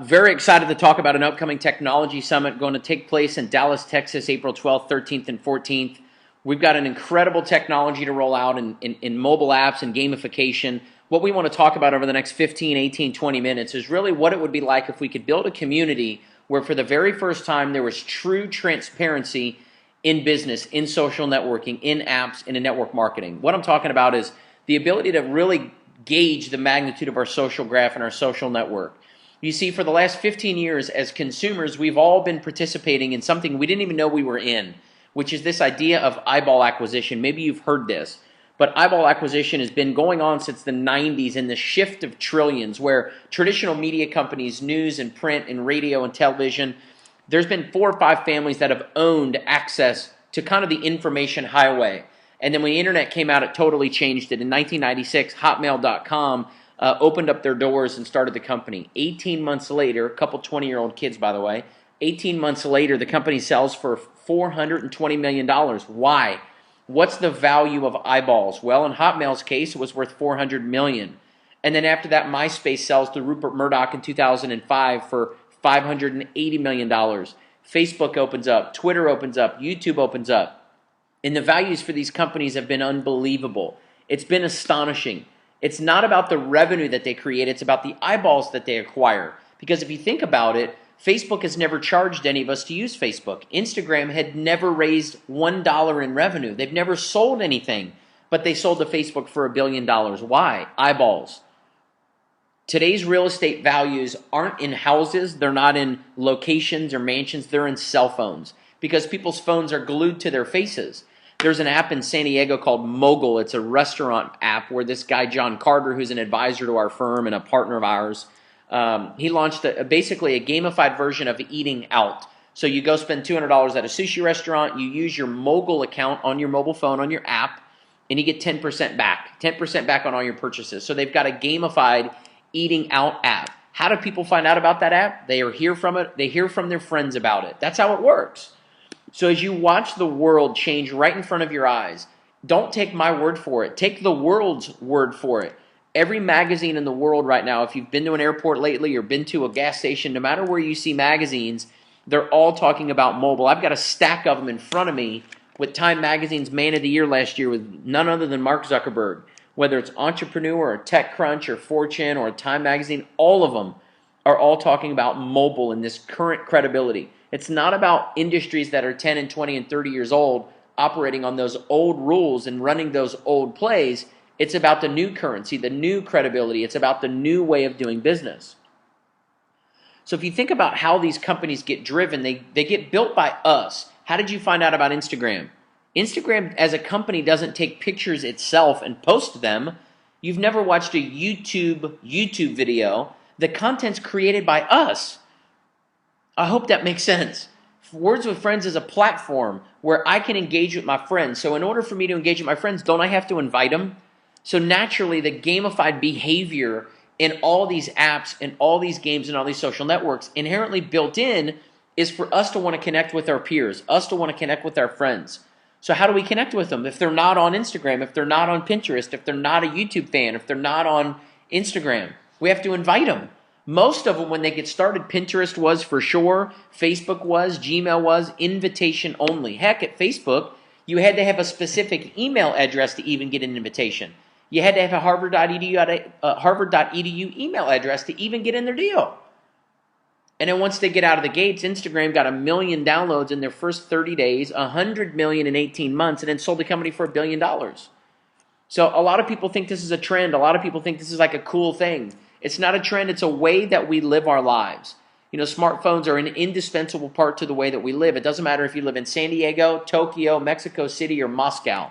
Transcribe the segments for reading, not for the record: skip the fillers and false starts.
Very excited to talk about an upcoming technology summit going to take place in Dallas, Texas, April 12th, 13th, and 14th. We've got an incredible technology to roll out in mobile apps and gamification. What we want to talk about over the next 15, 18, 20 minutes is really what it would be like if we could build a community where for the very first time there was true transparency in business, in social networking, in apps, and in network marketing. What I'm talking about is the ability to really gauge the magnitude of our social graph and our social network. You see, for the last 15 years, as consumers, we've all been participating in something we didn't even know we were in, which is this idea of eyeball acquisition. Maybe you've heard this, but eyeball acquisition has been going on since the 90s in the shift of trillions, where traditional media companies, news and print and radio and television, there's been 4 or 5 families that have owned access to kind of the information highway. And then when the internet came out, it totally changed it. In 1996, Hotmail.com opened up their doors and started the company. 18 months later, a couple 20-year-old kids, by the way, 18 months later, the company sells for $420 million. Why? What's the value of eyeballs? Well, in Hotmail's case, it was worth $400 million. And then after that, MySpace sells to Rupert Murdoch in 2005 for $580 million. Facebook opens up, Twitter opens up, YouTube opens up. And the values for these companies have been unbelievable. It's been astonishing. It's not about the revenue that they create, it's about the eyeballs that they acquire. Because if you think about it, Facebook has never charged any of us to use Facebook. Instagram had never raised $1 in revenue. They've never sold anything, but they sold to Facebook for $1 billion. Why? Eyeballs. Today's real estate values aren't in houses, they're not in locations or mansions, they're in cell phones. Because people's phones are glued to their faces. There's an app in San Diego called Mogul. It's a restaurant app where this guy, John Carter, who's an advisor to our firm and a partner of ours, he launched basically a gamified version of eating out. So you go spend $200 at a sushi restaurant, you use your Mogul account on your mobile phone, on your app, and you get 10% back. 10% back on all your purchases. So they've got a gamified eating out app. How do people find out about that app? They hear from it. They hear from their friends about it. That's how it works. So as you watch the world change right in front of your eyes, don't take my word for it. Take the world's word for it. Every magazine in the world right now, if you've been to an airport lately or been to a gas station, no matter where you see magazines, they're all talking about mobile. I've got a stack of them in front of me with Time Magazine's Man of the Year last year with none other than Mark Zuckerberg. Whether it's Entrepreneur or TechCrunch or Fortune or Time Magazine, all of them are all talking about mobile and this current credibility. It's not about industries that are 10 and 20 and 30 years old operating on those old rules and running those old plays. It's about the new currency, the new credibility. It's about the new way of doing business. So if you think about how these companies get driven, they get built by us. How did you find out about Instagram? Instagram as a company doesn't take pictures itself and post them. You've never watched a YouTube video. The content's created by us. I hope that makes sense. Words with Friends is a platform where I can engage with my friends. So in order for me to engage with my friends, don't I have to invite them? So naturally, the gamified behavior in all these apps and all these games and all these social networks inherently built in is for us to want to connect with our peers, us to want to connect with our friends. So how do we connect with them? If they're not on Instagram, if they're not on Pinterest, if they're not a YouTube fan, if they're not on Instagram, we have to invite them. Most of them, when they get started, Pinterest was for sure, Facebook was, Gmail was, invitation only. Heck, at Facebook, you had to have a specific email address to even get an invitation. You had to have a Harvard.edu email address to even get in their deal. And then once they get out of the gates, Instagram got 1 million downloads in their first 30 days, 100 million in 18 months, and then sold the company for $1 billion. So a lot of people think this is a trend. A lot of people think this is like a cool thing. It's not a trend. It's a way that we live our lives. You know, smartphones are an indispensable part to the way that we live. It doesn't matter if you live in San Diego, Tokyo, Mexico City, or Moscow,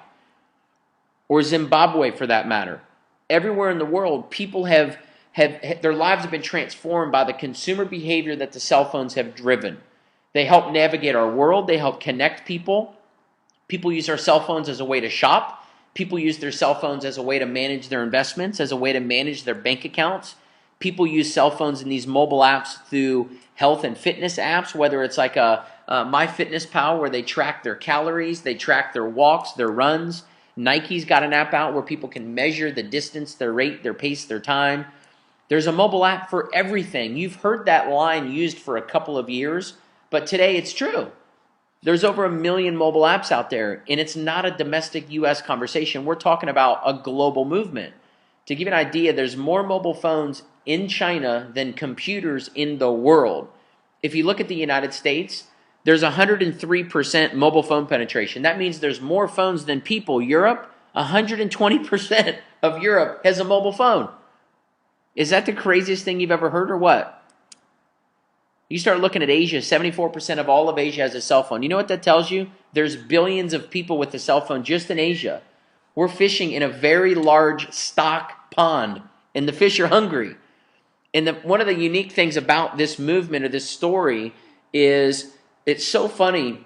or Zimbabwe for that matter. Everywhere in the world, people have their lives have been transformed by the consumer behavior that the cell phones have driven. They help navigate our world. They help connect people. People use our cell phones as a way to shop. People use their cell phones as a way to manage their investments, as a way to manage their bank accounts. People use cell phones in these mobile apps through health and fitness apps, whether it's like a MyFitnessPal where they track their calories, they track their walks, their runs. Nike's got an app out where people can measure the distance, their rate, their pace, their time. There's a mobile app for everything. You've heard that line used for a couple of years, but today it's true. There's over 1 million mobile apps out there, and it's not a domestic U.S. conversation. We're talking about a global movement. To give you an idea, there's more mobile phones in China than computers in the world. If you look at the United States, there's 103% mobile phone penetration. That means there's more phones than people. Europe, 120% of Europe has a mobile phone. Is that the craziest thing you've ever heard or what? You start looking at Asia, 74% of all of Asia has a cell phone. You know what that tells you? There's billions of people with a cell phone just in Asia. We're fishing in a very large stock pond, and the fish are hungry. And one of the unique things about this movement or this story is it's so funny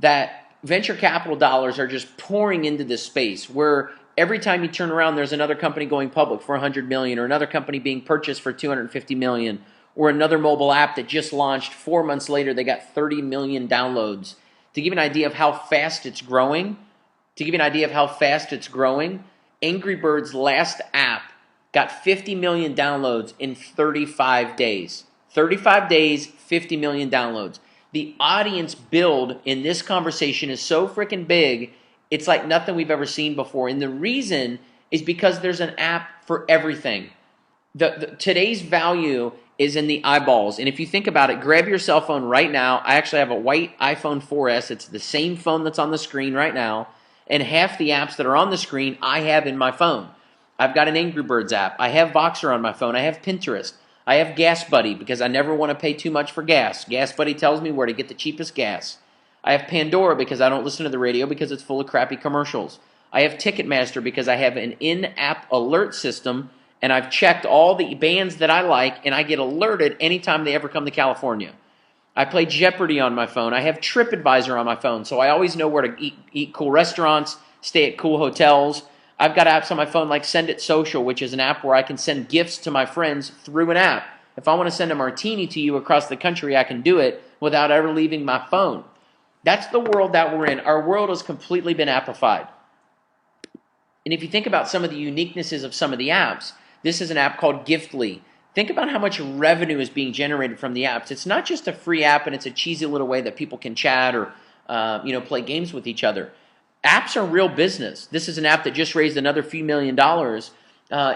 that venture capital dollars are just pouring into this space where every time you turn around, there's another company going public for $100 million or another company being purchased for $250 million or another mobile app that just launched 4 months later, they got 30 million downloads. To give you an idea of how fast it's growing, Angry Birds' last app got 50 million downloads in 35 days. 35 days, 50 million downloads. The audience build in this conversation is so freaking big, it's like nothing we've ever seen before. And the reason is because there's an app for everything. Today's value is in the eyeballs. And if you think about it, grab your cell phone right now. I actually have a white iPhone 4S. It's the same phone that's on the screen right now. And half the apps that are on the screen, I have in my phone. I've got an Angry Birds app. I have Voxer on my phone. I have Pinterest. I have Gas Buddy because I never want to pay too much for gas. Gas Buddy tells me where to get the cheapest gas. I have Pandora because I don't listen to the radio because it's full of crappy commercials. I have Ticketmaster because I have an in-app alert system, and I've checked all the bands that I like, and I get alerted anytime they ever come to California. I play Jeopardy on my phone. I have TripAdvisor on my phone, so I always know where to eat cool restaurants, stay at cool hotels. I've got apps on my phone like Send It Social, which is an app where I can send gifts to my friends through an app. If I want to send a martini to you across the country, I can do it without ever leaving my phone. That's the world that we're in. Our world has completely been appified. And if you think about some of the uniquenesses of some of the apps, this is an app called Giftly. Think about how much revenue is being generated from the apps. It's not just a free app and it's a cheesy little way that people can chat or play games with each other. Apps are real business. This is an app that just raised another few $1 million.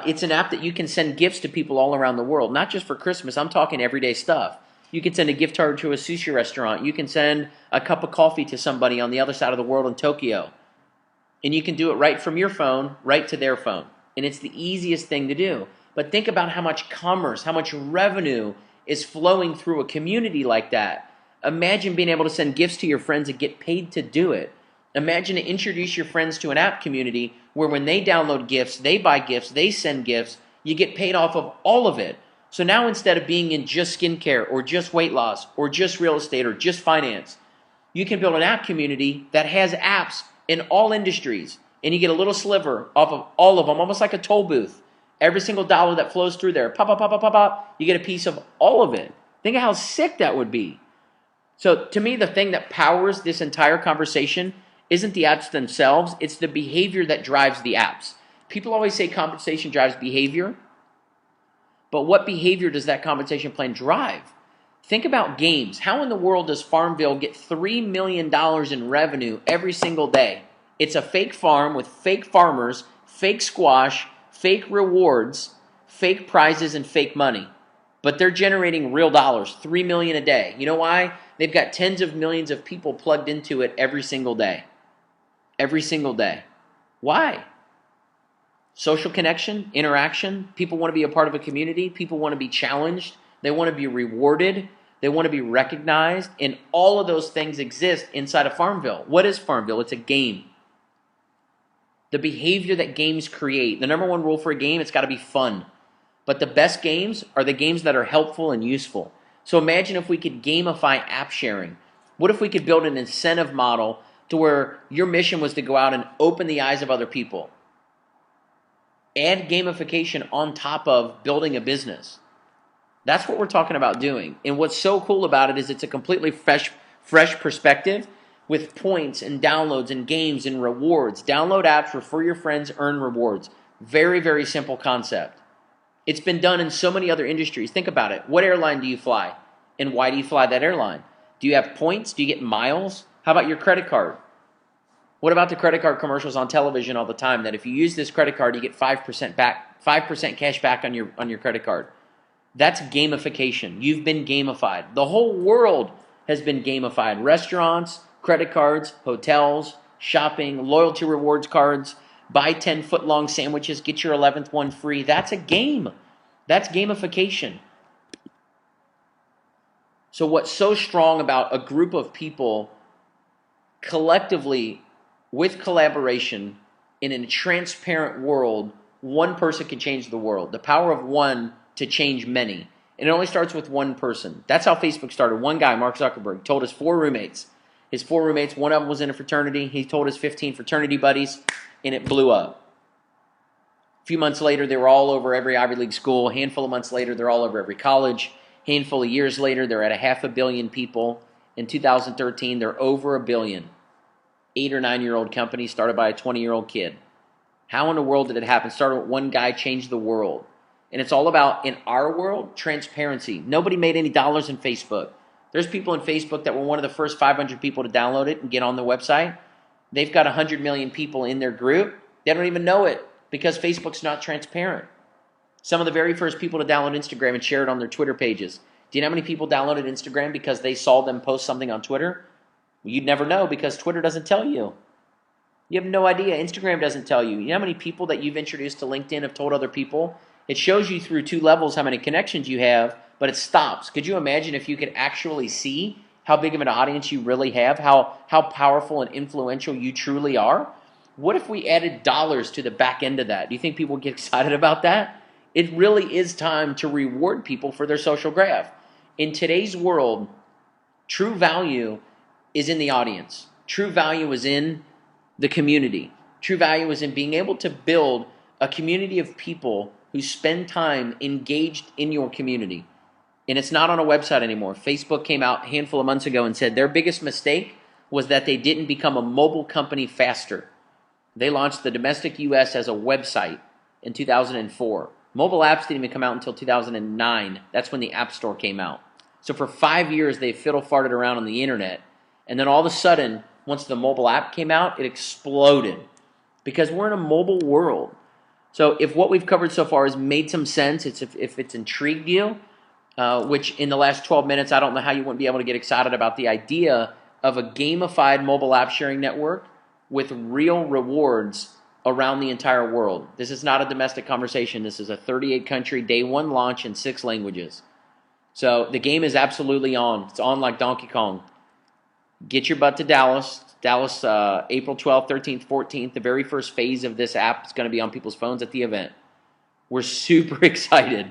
It's an app that you can send gifts to people all around the world, not just for Christmas. I'm talking everyday stuff. You can send a gift card to a sushi restaurant. You can send a cup of coffee to somebody on the other side of the world in Tokyo. And you can do it right from your phone, right to their phone. And it's the easiest thing to do. But think about how much commerce, how much revenue is flowing through a community like that. Imagine being able to send gifts to your friends and get paid to do it. Imagine to introduce your friends to an app community where when they download gifts, they buy gifts, they send gifts, you get paid off of all of it. So now instead of being in just skincare or just weight loss or just real estate or just finance, you can build an app community that has apps in all industries. And you get a little sliver off of all of them, almost like a toll booth. Every single dollar that flows through there, pop, pop, pop, pop, pop, pop, you get a piece of all of it. Think of how sick that would be. So to me, the thing that powers this entire conversation isn't the apps themselves, it's the behavior that drives the apps. People always say compensation drives behavior, but what behavior does that compensation plan drive? Think about games. How in the world does Farmville get $3 million in revenue every single day? It's a fake farm with fake farmers, fake squash, fake rewards, fake prizes, and fake money. But they're generating real dollars, $3 million a day. You know why? They've got tens of millions of people plugged into it every single day. Every single day. Why? Social connection, interaction. People want to be a part of a community. People want to be challenged. They want to be rewarded. They want to be recognized. And all of those things exist inside of Farmville. What is Farmville? It's a game. The behavior that games create. The number one rule for a game, it's got to be fun. But the best games are the games that are helpful and useful. So imagine if we could gamify app sharing. What if we could build an incentive model to where your mission was to go out and open the eyes of other people? Add gamification on top of building a business. That's what we're talking about doing. And what's so cool about it is it's a completely fresh perspective with points and downloads and games and rewards. Download apps, refer your friends, earn rewards. Very, very simple concept. It's been done in so many other industries. Think about it. What airline do you fly? And why do you fly that airline? Do you have points? Do you get miles? How about your credit card? What about the credit card commercials on television all the time that if you use this credit card, you get 5% back, 5% cash back on your credit card? That's gamification. You've been gamified. The whole world has been gamified. Restaurants, credit cards, hotels, shopping, loyalty rewards cards, buy 10-foot-long sandwiches, get your 11th one free. That's a game. That's gamification. So what's so strong about a group of people collectively with collaboration in a transparent world, one person can change the world. The power of one to change many. And it only starts with one person. That's how Facebook started. One guy, Mark Zuckerberg, told his 4 roommates. His 4 roommates, one of them was in a fraternity. He told his 15 fraternity buddies, and it blew up. A few months later, they were all over every Ivy League school. A handful of months later, they're all over every college. A handful of years later, they're at 500 million people. In 2013, they're over 1 billion. 8 or 9-year-old company started by a 20-year-old kid. How in the world did it happen? Started with one guy, changed the world. And it's all about, in our world, transparency. Nobody made any dollars in Facebook. There's people in Facebook that were one of the first 500 people to download it and get on the website. They've got 100 million people in their group. They don't even know it because Facebook's not transparent. Some of the very first people to download Instagram and share it on their Twitter pages. Do you know how many people downloaded Instagram because they saw them post something on Twitter? Well, you'd never know because Twitter doesn't tell you. You have no idea. Instagram doesn't tell you. You know how many people that you've introduced to LinkedIn have told other people? It shows you through 2 levels how many connections you have, but it stops. Could you imagine if you could actually see how big of an audience you really have, how powerful and influential you truly are? What if we added dollars to the back end of that? Do you think people would get excited about that? It really is time to reward people for their social graph. In today's world, true value is in the audience. True value is in the community. True value is in being able to build a community of people who spend time engaged in your community. And it's not on a website anymore. Facebook came out a handful of months ago and said their biggest mistake was that they didn't become a mobile company faster. They launched the domestic US as a website in 2004. Mobile apps didn't even come out until 2009. That's when the App Store came out. So for 5 years, they fiddle-farted around on the internet. And then all of a sudden, once the mobile app came out, it exploded. Because we're in a mobile world. So if what we've covered so far has made some sense, if it's intrigued you, which in the last 12 minutes, I don't know how you wouldn't be able to get excited about the idea of a gamified mobile app sharing network with real rewards around the entire world. This is not a domestic conversation. This is a 38-country day 1 launch in 6 languages. So the game is absolutely on. It's on like Donkey Kong. Get your butt to Dallas. Dallas, April 12th, 13th, 14th. The very first phase of this app is going to be on people's phones at the event. We're super excited.